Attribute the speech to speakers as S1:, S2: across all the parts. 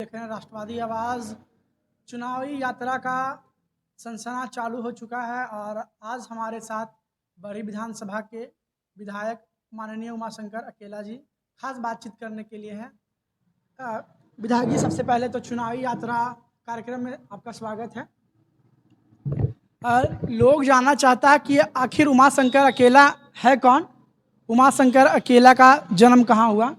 S1: देख रहे हैं राष्ट्रवादी आवाज़ चुनावी यात्रा का सनसना चालू हो चुका है और आज हमारे साथ बड़ी विधानसभा के विधायक माननीय उमाशंकर अकेला जी खास बातचीत करने के लिए हैं। विधायक जी, सबसे पहले तो चुनावी यात्रा कार्यक्रम में आपका स्वागत है। लोग जानना चाहता है कि आखिर उमाशंकर अकेला है कौन? उमाशंकर अकेला का जन्म कहाँ हुआ?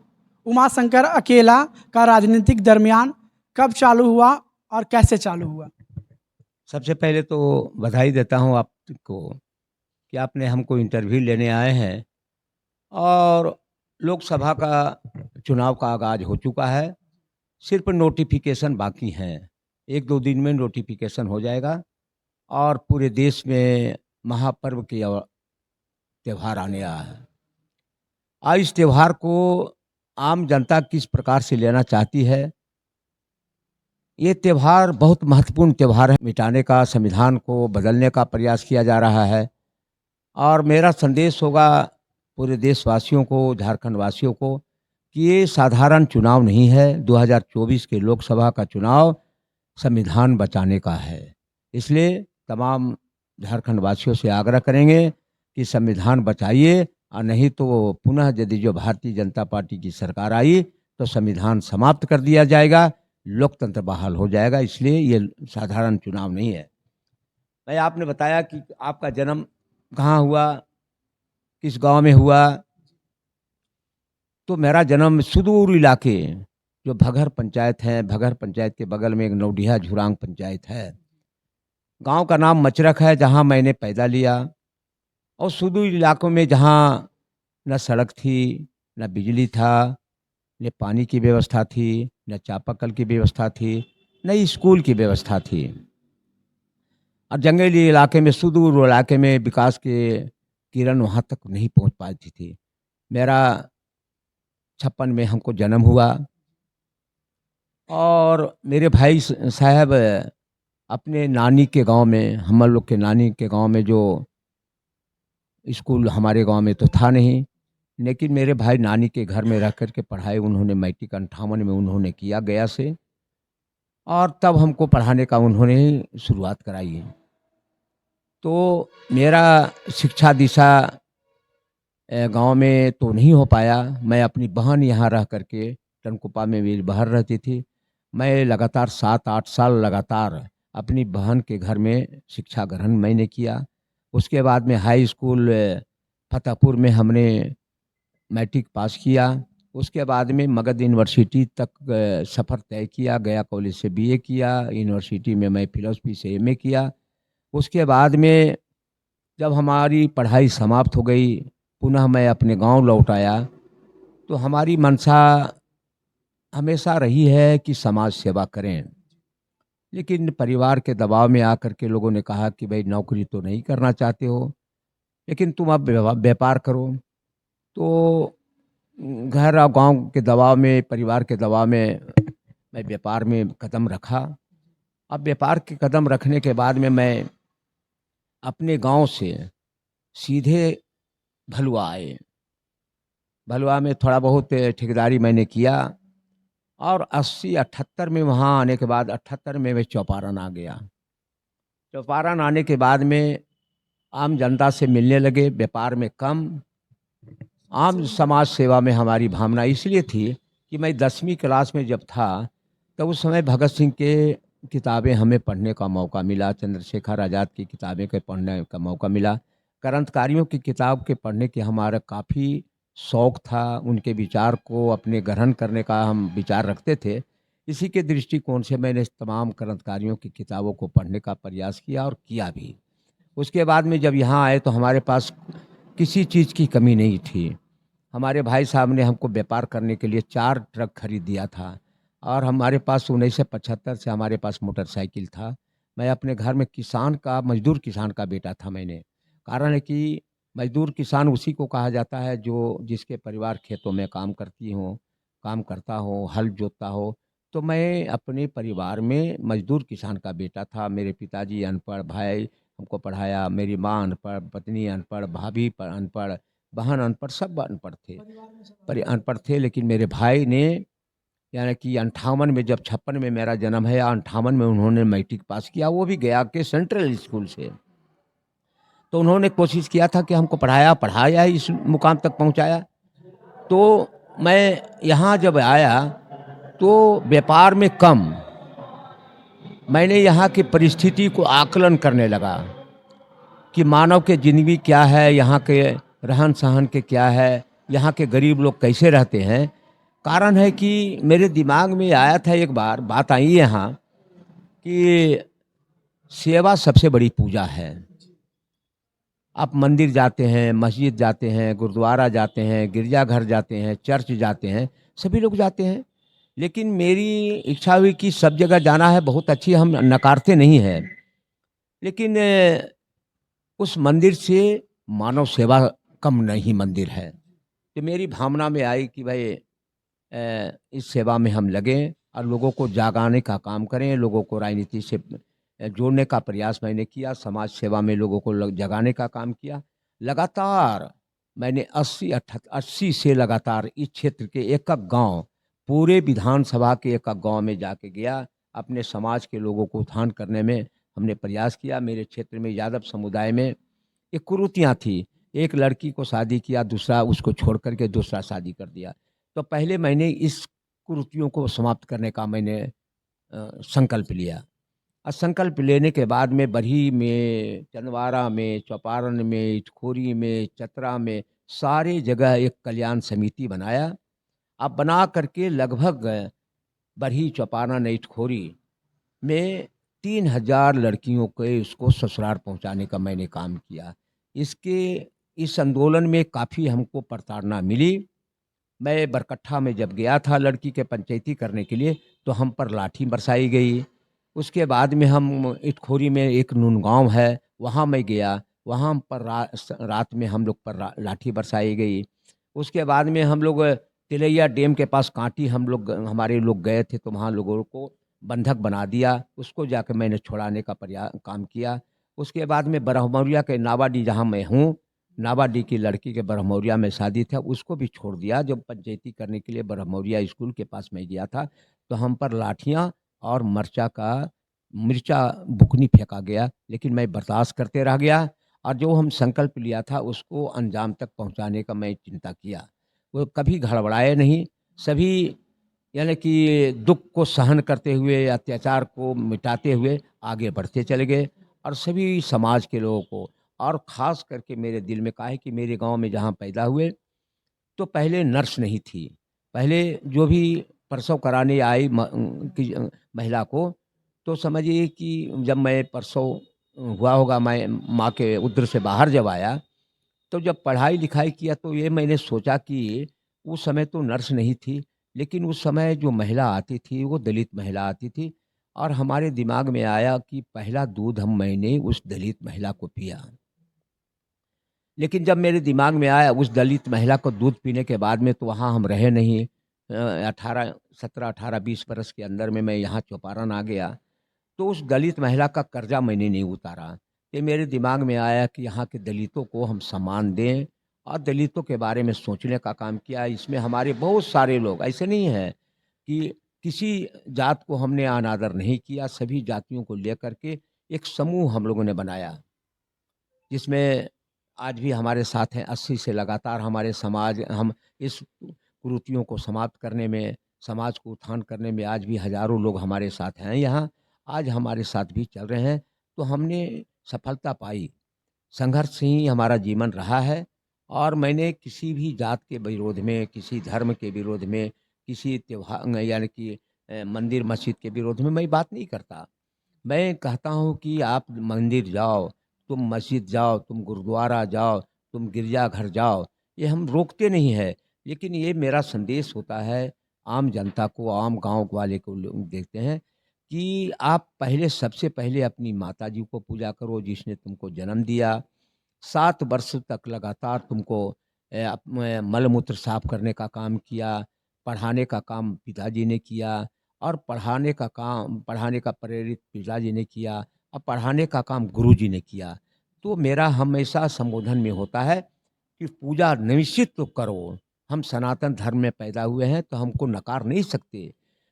S1: उमाशंकर अकेला का राजनीतिक दरमियान कब चालू हुआ और कैसे चालू हुआ?
S2: सबसे पहले तो बधाई देता हूँ आपको कि आपने हमको इंटरव्यू लेने आए हैं और लोकसभा का चुनाव का आगाज हो चुका है। सिर्फ नोटिफिकेशन बाकी हैं। 1-2 दिन में नोटिफिकेशन हो जाएगा और पूरे देश में महापर्व की त्यौहार आने आ है। आज इस त्यौहार को आम जनता किस प्रकार से लेना चाहती है, ये त्यौहार बहुत महत्वपूर्ण त्यौहार है। मिटाने का, संविधान को बदलने का प्रयास किया जा रहा है और मेरा संदेश होगा पूरे देशवासियों को, झारखंड वासियों को कि ये साधारण चुनाव नहीं है। 2024 के लोकसभा का चुनाव संविधान बचाने का है। इसलिए तमाम झारखंड वासियों से आग्रह करेंगे कि संविधान बचाइए और नहीं तो पुनः यदि जो भारतीय जनता पार्टी की सरकार आई तो संविधान समाप्त कर दिया जाएगा, लोकतंत्र बहाल हो जाएगा। इसलिए ये साधारण चुनाव नहीं है। भाई, आपने बताया कि आपका जन्म कहाँ हुआ, किस गांव में हुआ। तो मेरा जन्म सुदूर इलाके जो भगर पंचायत है, भगर पंचायत के बगल में एक नौडिया झुरांग पंचायत है। गांव का नाम मचरक है, जहां मैंने पैदा लिया। और सुदूर इलाकों में जहां न सड़क थी, न बिजली था, न पानी की व्यवस्था थी, न चापाकल की व्यवस्था थी, न स्कूल की व्यवस्था थी। और जंगली इलाके में, सुदूर इलाके में विकास के किरण वहाँ तक नहीं पहुँच पाती थी। मेरा 56 में हमको जन्म हुआ और मेरे भाई साहब अपने नानी के गांव में, हम लोग के नानी के गांव में, जो स्कूल हमारे गांव में तो था नहीं, लेकिन मेरे भाई नानी के घर में रह कर के पढ़ाई उन्होंने मैट्रिक 58 में उन्होंने किया गया से, और तब हमको पढ़ाने का उन्होंने ही शुरुआत कराई। तो मेरा शिक्षा दिशा गांव में तो नहीं हो पाया। मैं अपनी बहन यहाँ रह करके, टनकुपा में मेरी बहन रहती थी, मैं लगातार 7-8 साल लगातार अपनी बहन के घर में शिक्षा ग्रहण मैंने किया। उसके बाद में हाई स्कूल फतेहपुर में हमने मैट्रिक पास किया। उसके बाद में मगध यूनिवर्सिटी तक सफ़र तय किया, गया कॉलेज से बीए किया, यूनिवर्सिटी में मैं फिलोसफी से एमए किया। उसके बाद में जब हमारी पढ़ाई समाप्त हो गई, पुनः मैं अपने गांव लौट आया। तो हमारी मंशा हमेशा रही है कि समाज सेवा करें, लेकिन परिवार के दबाव में आकर के लोगों ने कहा कि भाई नौकरी तो नहीं करना चाहते हो, लेकिन तुम अब व्यापार करो। तो घर और गांव के दबाव में, परिवार के दबाव में मैं व्यापार में कदम रखा। अब व्यापार के कदम रखने के बाद में मैं अपने गांव से सीधे भलुआ आए। भलुआ में थोड़ा बहुत ठेकेदारी मैंने किया और 80-78 में वहाँ आने के बाद 78 में मैं चौपारण आ गया। चौपारण आने के बाद में आम जनता से मिलने लगे, व्यापार में कम, आम समाज सेवा में हमारी भावना इसलिए थी कि मैं 10वीं क्लास में जब था तो उस समय भगत सिंह के किताबें हमें पढ़ने का मौका मिला, चंद्रशेखर आज़ाद की किताबें के पढ़ने का मौका मिला, क्रांतिकारियों की किताब के पढ़ने की हमारा काफ़ी शौक़ था। उनके विचार को अपने ग्रहण करने का हम विचार रखते थे। इसी के दृष्टिकोण से मैंने तमाम क्रांतिकारियों की किताबों को पढ़ने का प्रयास किया और किया भी। उसके बाद में जब यहाँ आए तो हमारे पास किसी चीज़ की कमी नहीं थी। हमारे भाई साहब ने हमको व्यापार करने के लिए 4 ट्रक खरीद दिया था और हमारे पास 1975 से हमारे पास मोटरसाइकिल था। मैं अपने घर में किसान का, मजदूर किसान का बेटा था मैंने। कारण है कि मजदूर किसान उसी को कहा जाता है जो जिसके परिवार खेतों में काम करता हो, हल जोतता हो। तो मैं अपने परिवार में मजदूर किसान का बेटा था। मेरे पिताजी अनपढ़, भाई हमको पढ़ाया, मेरी माँ अनपढ़, पत्नी अनपढ़, भाभी अनपढ़, बहन अनपढ़, सब अनपढ़ थे, पर अनपढ़ थे। लेकिन मेरे भाई ने यानी कि 58 में, जब 56 में मेरा जन्म है, 58 में उन्होंने मैट्रिक पास किया, वो भी गया के सेंट्रल स्कूल से। तो उन्होंने कोशिश किया था कि हमको पढ़ाया इस मुकाम तक पहुंचाया। तो मैं यहाँ जब आया तो व्यापार में कम, मैंने यहाँ की परिस्थिति को आकलन करने लगा कि मानव के ज़िंदगी क्या है, यहाँ के रहन सहन के क्या है, यहाँ के गरीब लोग कैसे रहते हैं। कारण है कि मेरे दिमाग में आया था, एक बार बात आई यहाँ कि सेवा सबसे बड़ी पूजा है। आप मंदिर जाते हैं, मस्जिद जाते हैं, गुरुद्वारा जाते हैं, गिरजाघर जाते हैं, चर्च जाते हैं, सभी लोग जाते हैं। लेकिन मेरी इच्छा हुई कि सब जगह जाना है, बहुत अच्छी, हम नकारते नहीं हैं। लेकिन उस मंदिर से मानव सेवा कम नहीं मंदिर है। तो मेरी भावना में आई कि भाई इस सेवा में हम लगें और लोगों को जागाने का काम करें, लोगों को राजनीति से जोड़ने का प्रयास मैंने किया, समाज सेवा में लोगों को जगाने का काम किया। लगातार मैंने 80 से लगातार इस क्षेत्र के एक गांव, पूरे विधानसभा के एक गांव में जाके गया, अपने समाज के लोगों को उत्थान करने में हमने प्रयास किया। मेरे क्षेत्र में यादव समुदाय में एक कुरीतियाँ थी, एक लड़की को शादी किया, दूसरा उसको छोड़ करके दूसरा शादी कर दिया। तो पहले मैंने इस कुरीतियों को समाप्त करने का मैंने संकल्प लिया। और संकल्प लेने के बाद में बरही में, चंदवारा में, चौपारण में, इटखोरी में, चतरा में, सारे जगह एक कल्याण समिति बनाया। अब बना करके लगभग बरही, चौपारण, इटखोरी में 3000 लड़कियों के उसको ससुराल पहुंचाने का मैंने काम किया। इस आंदोलन में काफ़ी हमको प्रताड़ना मिली। मैं बरकट्ठा में जब गया था लड़की के पंचायती करने के लिए, तो हम पर लाठी बरसाई गई। उसके बाद में हम इटखोरी में एक नून गाँव है, वहाँ मैं गया, वहाँ पर रात में हम लोग पर लाठी बरसाई गई। उसके बाद में हम लोग तिलैया डैम के पास कांटी, हमारे लोग गए थे, तो वहाँ लोगों को बंधक बना दिया, उसको जाकर मैंने छुड़ाने का काम किया। उसके बाद में ब्रह्मौरिया के नावाडी, जहाँ मैं हूँ, नावाडी की लड़की के ब्रह्मौरिया में शादी था, उसको भी छोड़ दिया। जब पंचायती करने के लिए ब्रह्मौरिया स्कूल के पास मैं गया था, तो हम पर लाठियाँ और मिर्चा बुकनी फेंका गया, लेकिन मैं बर्दाश्त करते रह गया। और जो हम संकल्प लिया था उसको अंजाम तक पहुंचाने का मैं चिंता किया। वो कभी घड़बड़ाए नहीं, सभी यानी कि दुख को सहन करते हुए, अत्याचार को मिटाते हुए आगे बढ़ते चले गए। और सभी समाज के लोगों को, और ख़ास करके मेरे दिल में है कि मेरे गांव में जहां पैदा हुए, तो पहले नर्स नहीं थी। पहले जो भी प्रसव कराने आई महिला को, तो समझिए कि जब मैं प्रसव हुआ होगा, मैं माँ के उदर से बाहर जब आया, तो जब पढ़ाई लिखाई किया, तो ये मैंने सोचा कि उस समय तो नर्स नहीं थी, लेकिन उस समय जो महिला आती थी वो दलित महिला आती थी। और हमारे दिमाग में आया कि पहला दूध मैंने उस दलित महिला को पिया। लेकिन जब मेरे दिमाग में आया उस दलित महिला को दूध पीने के बाद में, तो वहाँ हम रहे नहीं। 17, 18, 20 बरस के अंदर में मैं यहाँ चौपारण आ गया। तो उस दलित महिला का कर्जा मैंने नहीं उतारा। ये मेरे दिमाग में आया कि यहाँ के दलितों को हम सम्मान दें, और दलितों के बारे में सोचने का काम किया। इसमें हमारे बहुत सारे लोग, ऐसे नहीं है कि किसी जात को हमने अनादर नहीं किया, सभी जातियों को लेकर के एक समूह हम लोगों ने बनाया, जिसमें आज भी हमारे साथ हैं। 80 से लगातार हमारे समाज, हम इस कुरीतियों को समाप्त करने में, समाज को उत्थान करने में आज भी हज़ारों लोग हमारे साथ हैं यहाँ, आज हमारे साथ भी चल रहे हैं। तो हमने सफलता पाई, संघर्ष ही हमारा जीवन रहा है। और मैंने किसी भी जात के विरोध में, किसी धर्म के विरोध में, किसी त्योहार यानी कि मंदिर मस्जिद के विरोध में मैं बात नहीं करता। मैं कहता हूँ कि आप मंदिर जाओ, तुम मस्जिद जाओ, तुम गुरुद्वारा जाओ, तुम गिरजाघर जाओ, ये हम रोकते नहीं है। लेकिन ये मेरा संदेश होता है आम जनता को, आम गांव वाले को देखते हैं कि आप पहले, सबसे पहले अपनी माताजी को पूजा करो, जिसने तुमको जन्म दिया। 7 वर्ष तक लगातार तुमको मल मूत्र साफ करने का काम किया, पढ़ाने का काम पिताजी ने किया, और पढ़ाने का प्रेरित पिताजी ने किया, और पढ़ाने का काम गुरुजी ने किया। तो मेरा हमेशा संबोधन में होता है कि पूजा निश्चित तो करो। हम सनातन धर्म में पैदा हुए हैं, तो हमको नकार नहीं सकते।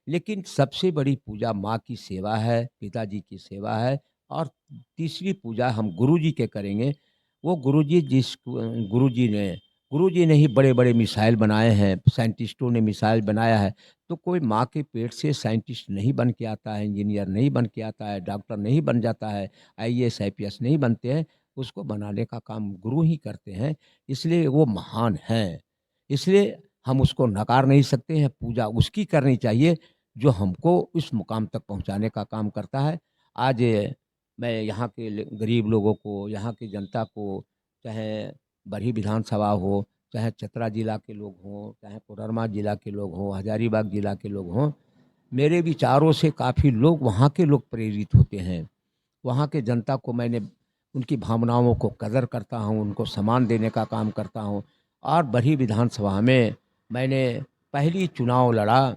S2: लेकिन सबसे बड़ी पूजा माँ की सेवा है, पिताजी की सेवा है, और तीसरी पूजा हम गुरुजी के करेंगे। वो गुरुजी ने ही बड़े-बड़े मिसाइल बनाए हैं, साइंटिस्टों ने मिसाइल बनाया है। तो कोई माँ के पेट से साइंटिस्ट नहीं बन के आता है, इंजीनियर नहीं बन के आता है, डॉक्टर नहीं बन जाता है, आईएएस, आईपीएस नहीं बनते हैं, उसको बनाने का काम गुरु ही करते हैं, इसलिए वो महान हैं। इसलिए हम उसको नकार नहीं सकते हैं, पूजा उसकी करनी चाहिए जो हमको इस मुकाम तक पहुँचाने का काम करता है। आज मैं यहाँ के गरीब लोगों को, यहाँ की जनता को, चाहे बरही विधानसभा हो, चाहे चतरा जिला के लोग हों, चाहे कोडरमा जिला के लोग हों, हजारीबाग जिला के लोग हों, मेरे विचारों से काफ़ी लोग वहाँ के लोग प्रेरित होते हैं। वहाँ के जनता को मैंने उनकी भावनाओं को कदर करता हूँ, उनको सम्मान देने का काम करता हूँ। और बरही विधानसभा में मैंने पहली चुनाव लड़ा,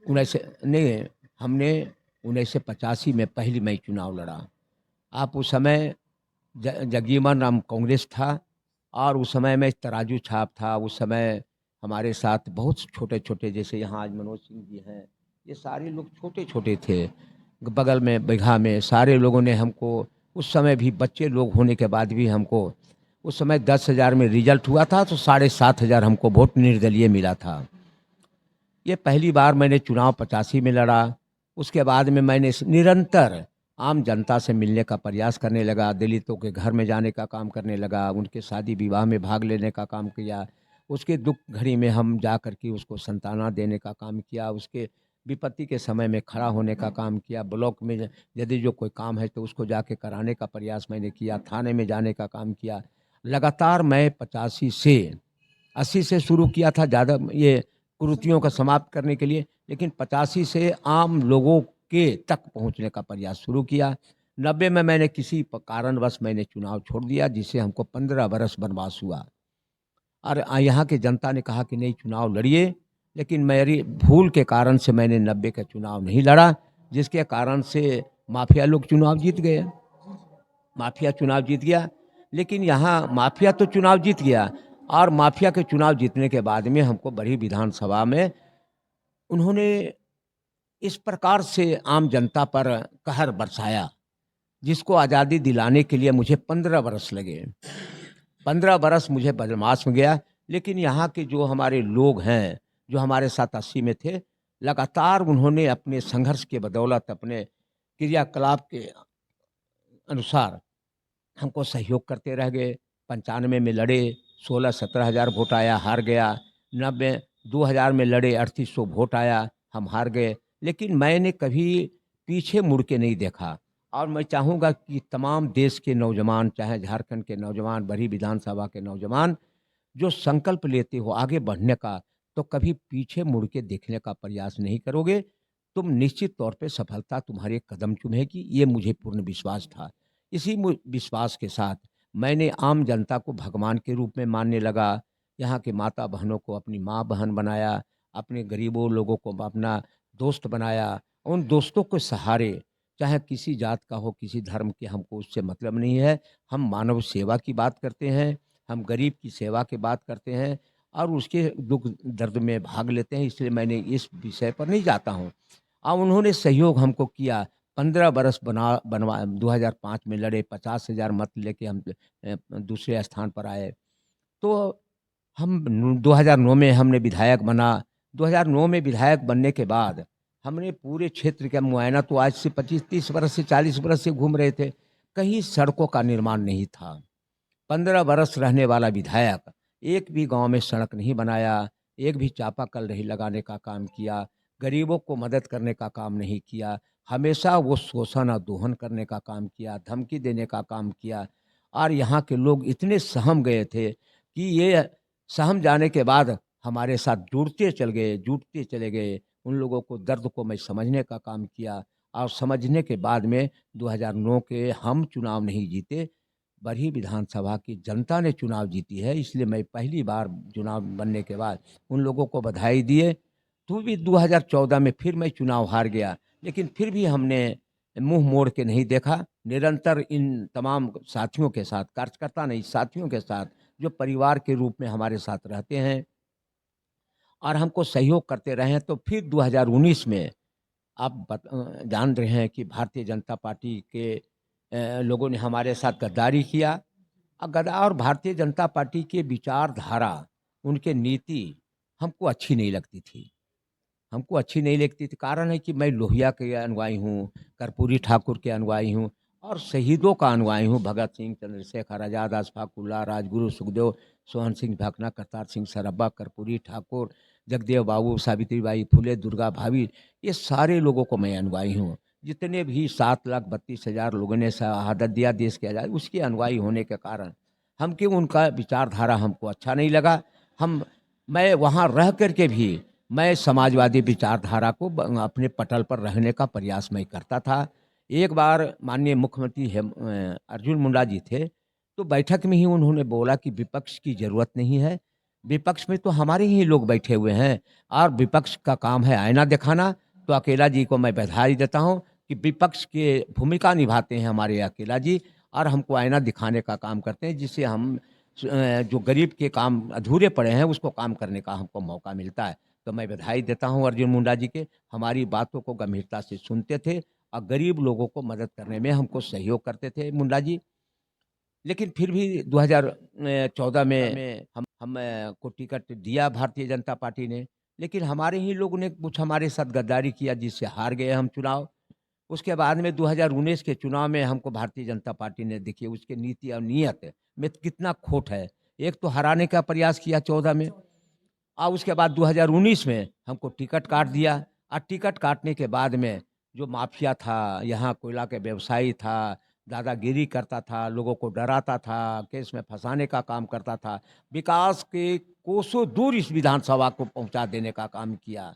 S2: उन्नीस नहीं हमने 1985 में पहली मैं चुनाव लड़ा। आप उस समय जगजीवन राम कांग्रेस था, और उस समय में तराजू छाप था। उस समय हमारे साथ बहुत छोटे-छोटे, जैसे यहाँ आज मनोज सिंह जी हैं, ये सारे लोग छोटे-छोटे थे। बगल में बिगहा में सारे लोगों ने हमको, उस समय भी बच्चे लोग होने के बाद भी हमको, उस समय 10,000 में रिजल्ट हुआ था तो 7,500 हमको वोट निर्दलीय मिला था। ये पहली बार मैंने चुनाव 85 में लड़ा। उसके बाद में मैंने निरंतर आम जनता से मिलने का प्रयास करने लगा, दलितों के घर में जाने का काम करने लगा, उनके शादी विवाह में भाग लेने का काम किया। उसके दुख घड़ी में हम जा कर के उसको सांत्वना देने का काम किया, उसके विपत्ति के समय में खड़ा होने का काम किया। ब्लॉक में यदि जो कोई काम है तो उसको जाके कराने का प्रयास मैंने किया, थाने में जाने का काम किया। लगातार मैं 85 से 80 से शुरू किया था, ज़्यादा ये कुरीतियों का समाप्त करने के लिए, लेकिन 85 से आम लोगों के तक पहुंचने का प्रयास शुरू किया। 90 में मैंने किसी कारणवश मैंने चुनाव छोड़ दिया, जिससे हमको 15 बरस वनवास हुआ। और यहाँ की जनता ने कहा कि नहीं, चुनाव लड़िए, लेकिन मेरी भूल के कारण से मैंने 90 का चुनाव नहीं लड़ा, जिसके कारण से माफिया लोग चुनाव जीत गए। माफिया चुनाव जीत गया, लेकिन यहाँ माफिया तो चुनाव जीत गया, और माफिया के चुनाव जीतने के बाद में हमको बड़ी विधानसभा में उन्होंने इस प्रकार से आम जनता पर कहर बरसाया, जिसको आज़ादी दिलाने के लिए मुझे 15 बरस लगे। 15 बरस मुझे बदमाश में गया, लेकिन यहाँ के जो हमारे लोग हैं, जो हमारे साथ 80 में थे, लगातार उन्होंने अपने संघर्ष के बदौलत, अपने क्रियाकलाप के अनुसार हमको सहयोग करते रह गए। 95 में लड़े, 16-17 हज़ार वोट आया, हार गया। 90 2000 में लड़े, 3800 वोट आया, हम हार गए। लेकिन मैंने कभी पीछे मुड़ के नहीं देखा, और मैं चाहूँगा कि तमाम देश के नौजवान, चाहे झारखंड के नौजवान, बड़ी विधानसभा के नौजवान, जो संकल्प लेते हो आगे बढ़ने का, तो कभी पीछे मुड़ के देखने का प्रयास नहीं करोगे, तुम निश्चित तौर पे सफलता तुम्हारे कदम चूमेगी, ये मुझे पूर्ण विश्वास था। इसी विश्वास के साथ मैंने आम जनता को भगवान के रूप में मानने लगा, यहाँ के माता बहनों को अपनी माँ बहन बनाया, अपने गरीबों लोगों को अपना दोस्त बनाया। उन दोस्तों के सहारे, चाहे किसी जात का हो, किसी धर्म के, हमको उससे मतलब नहीं है। हम मानव सेवा की बात करते हैं, हम गरीब की सेवा की बात करते हैं, और उसके दुख दर्द में भाग लेते हैं। इसलिए मैंने इस विषय पर नहीं जाता हूँ। और उन्होंने सहयोग हमको किया। 15 बरस बनवा 2005 में लड़े, 50,000 मत लेके हम दूसरे स्थान पर आए। तो हम 2009 में हमने विधायक बना। 2009 में विधायक बनने के बाद हमने पूरे क्षेत्र का मुआयना, तो आज से 25-30 बरस से 40 बरस से घूम रहे थे, कहीं सड़कों का निर्माण नहीं था। 15 बरस रहने वाला विधायक एक भी गांव में सड़क नहीं बनाया, एक भी चापाकल नहीं लगाने का काम किया, गरीबों को मदद करने का काम नहीं किया। हमेशा वो शोषण और दोहन करने का काम किया, धमकी देने का काम किया। और यहाँ के लोग इतने सहम गए थे कि ये सहम जाने के बाद हमारे साथ जुड़ते चले गए। उन लोगों को, दर्द को मैं समझने का काम किया, और समझने के बाद में 2009 के हम चुनाव नहीं जीते, बरही विधानसभा की जनता ने चुनाव जीती है। इसलिए मैं पहली बार चुनाव बनने के बाद उन लोगों को बधाई दिए। तो भी 2014 में फिर मैं चुनाव हार गया, लेकिन फिर भी हमने मुंह मोड़ के नहीं देखा। निरंतर इन तमाम साथियों के साथ, कार्यकर्ता नहीं, साथियों के साथ, जो परिवार के रूप में हमारे साथ रहते हैं, और हमको सहयोग करते रहे हैं। तो फिर 2019 में आप जान रहे हैं कि भारतीय जनता पार्टी के लोगों ने हमारे साथ गद्दारी किया। गद्दार और भारतीय जनता पार्टी की विचारधारा, उनके नीति हमको अच्छी नहीं लगती थी। हमको अच्छी नहीं लगती थी, कारण है कि मैं लोहिया के अनुयायी हूँ, कर्पूरी ठाकुर के अनुयायी हूँ और शहीदों का अनुयायी हूँ। भगत सिंह, चंद्रशेखर आज़ाद, अशफाक उल्लाह, राजगुरु सुखदेव, सोहन सिंह भकना, करतार सिंह सराभा, कर्पूरी ठाकुर, जगदेव बाबू, सावित्रीबाई फुले, दुर्गा भाभी, ये सारे लोगों को मैं अनुयायी हूँ। जितने भी 7,32,000 लोगों ने शहादत दिया देश के आज़ादी, उसके अनुयायी होने के कारण हम क्यों, उनका विचारधारा हमको अच्छा नहीं लगा। मैं वहाँ रह करके भी मैं समाजवादी विचारधारा को अपने पटल पर रखने का प्रयास मैं करता था। एक बार माननीय मुख्यमंत्री अर्जुन मुंडा जी थे, तो बैठक में ही उन्होंने बोला कि विपक्ष की ज़रूरत नहीं है, विपक्ष में तो हमारे ही लोग बैठे हुए हैं और विपक्ष का काम है आईना दिखाना। तो अकेला जी को मैं बधाई देता हूँ कि विपक्ष की भूमिका निभाते हैं हमारे अकेला जी, और हमको आईना दिखाने का काम करते हैं, जिससे हम जो गरीब के काम अधूरे पड़े हैं उसको काम करने का हमको मौका मिलता है। तो मैं बधाई देता हूँ अर्जुन मुंडा जी के, हमारी बातों को गंभीरता से सुनते थे और गरीब लोगों को मदद करने में हमको सहयोग करते थे मुंडा जी। लेकिन फिर भी 2014 में हम को टिकट दिया भारतीय जनता पार्टी ने, लेकिन हमारे ही लोगों ने कुछ हमारे साथ गद्दारी किया, जिससे हार गए हम चुनाव। उसके बाद में 2019 के चुनाव में हमको भारतीय जनता पार्टी ने, देखिए उसके नीति और नियत में कितना खोट है। एक तो हराने का प्रयास किया 14 में, और उसके बाद 2019 में हमको टिकट काट दिया। और टिकट काटने के बाद में जो माफिया था, यहाँ कोयला के व्यवसायी था, दादागिरी करता था, लोगों को डराता था, केस में फंसाने का काम करता था, विकास के कोसों दूर इस विधानसभा को पहुंचा देने का काम किया।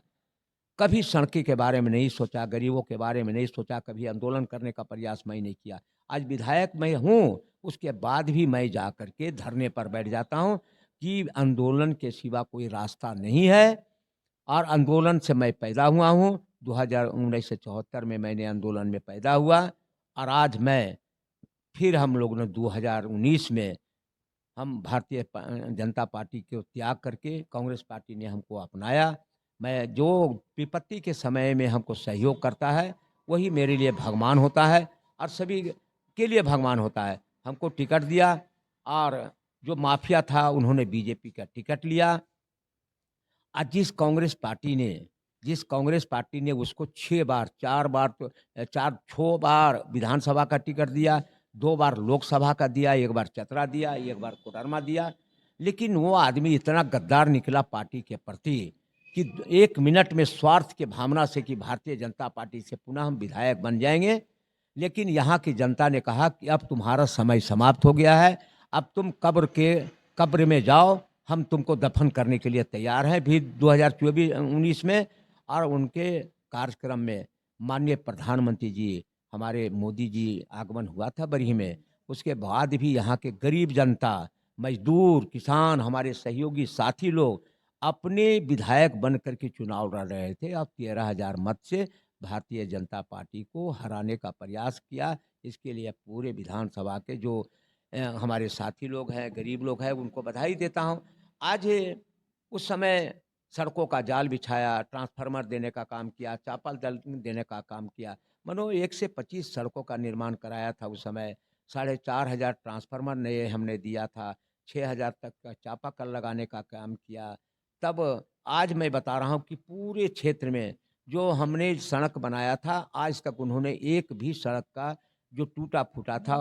S2: कभी सड़क के बारे में नहीं सोचा, गरीबों के बारे में नहीं सोचा, कभी आंदोलन करने का प्रयास मैं नहीं किया। आज विधायक मैं हूँ, उसके बाद भी मैं जा करके धरने पर बैठ जाता हूँ कि आंदोलन के सिवा कोई रास्ता नहीं है। और आंदोलन से मैं पैदा हुआ हूँ, 1974 में मैंने आंदोलन में पैदा हुआ, और आज मैं फिर हम लोगों ने 2019 में हम भारतीय जनता पार्टी को त्याग करके कांग्रेस पार्टी ने हमको अपनाया। मैं जो विपत्ति के समय में हमको सहयोग करता है वही मेरे लिए भगवान होता है और सभी के लिए भगवान होता है। हमको टिकट दिया और जो माफिया था उन्होंने बीजेपी का टिकट लिया। आज जिस कांग्रेस पार्टी ने उसको 6 बार 4 बार तो 6 बार विधानसभा का टिकट दिया, 2 बार लोकसभा का दिया, 1 बार चतरा दिया, 1 बार कोडरमा दिया, लेकिन वो आदमी इतना गद्दार निकला पार्टी के प्रति कि 1 मिनट में स्वार्थ के भावना से कि भारतीय जनता पार्टी से पुनः हम विधायक बन जाएंगे। लेकिन यहाँ की जनता ने कहा कि अब तुम्हारा समय समाप्त हो गया है, अब तुम कब्र में जाओ, हम तुमको दफन करने के लिए तैयार हैं। भी 2024-19 में और उनके कार्यक्रम में माननीय प्रधानमंत्री जी, हमारे मोदी जी आगमन हुआ था बरही में। उसके बाद भी यहाँ के गरीब जनता, मजदूर, किसान, हमारे सहयोगी साथी लोग अपने विधायक बन करके चुनाव लड़ रहे थे और 13,000 मत से भारतीय जनता पार्टी को हराने का प्रयास किया। इसके लिए पूरे विधानसभा के जो हमारे साथी लोग हैं, गरीब लोग हैं, उनको बधाई देता हूँ। आज उस समय सड़कों का जाल बिछाया, ट्रांसफार्मर देने का काम किया, चापल दल देने का काम किया। मानो 1 से 25 सड़कों का निर्माण कराया था उस समय। 4,500 ट्रांसफार्मर नए हमने दिया था, 6,000 तक का चापाकल लगाने का काम किया। तब आज मैं बता रहा हूँ कि पूरे क्षेत्र में जो हमने सड़क बनाया था, आज तक उन्होंने एक भी सड़क का जो टूटा-फूटा था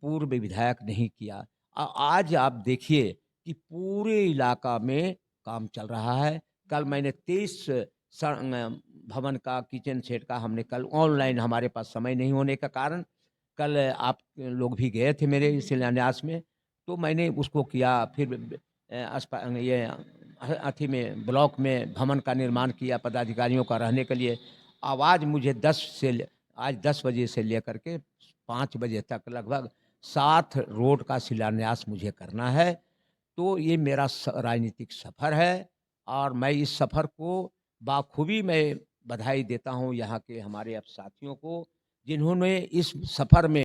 S2: पूर्व विधायक नहीं किया। आज आप देखिए कि पूरे इलाका में काम चल रहा है। कल मैंने 23 भवन का, किचन सेट का हमने कल ऑनलाइन, हमारे पास समय नहीं होने के कारण कल आप लोग भी गए थे मेरे शिलान्यास में, तो मैंने उसको किया। फिर ये अथी में ब्लॉक में भवन का निर्माण किया पदाधिकारियों का रहने के लिए। आज मुझे 10 बजे से लेकर के 5 बजे तक लगभग 7 रोड का शिलान्यास मुझे करना है। तो ये मेरा राजनीतिक सफ़र है और मैं इस सफ़र को बाखूबी मैं बधाई देता हूँ यहाँ के हमारे अब साथियों को, जिन्होंने इस सफ़र में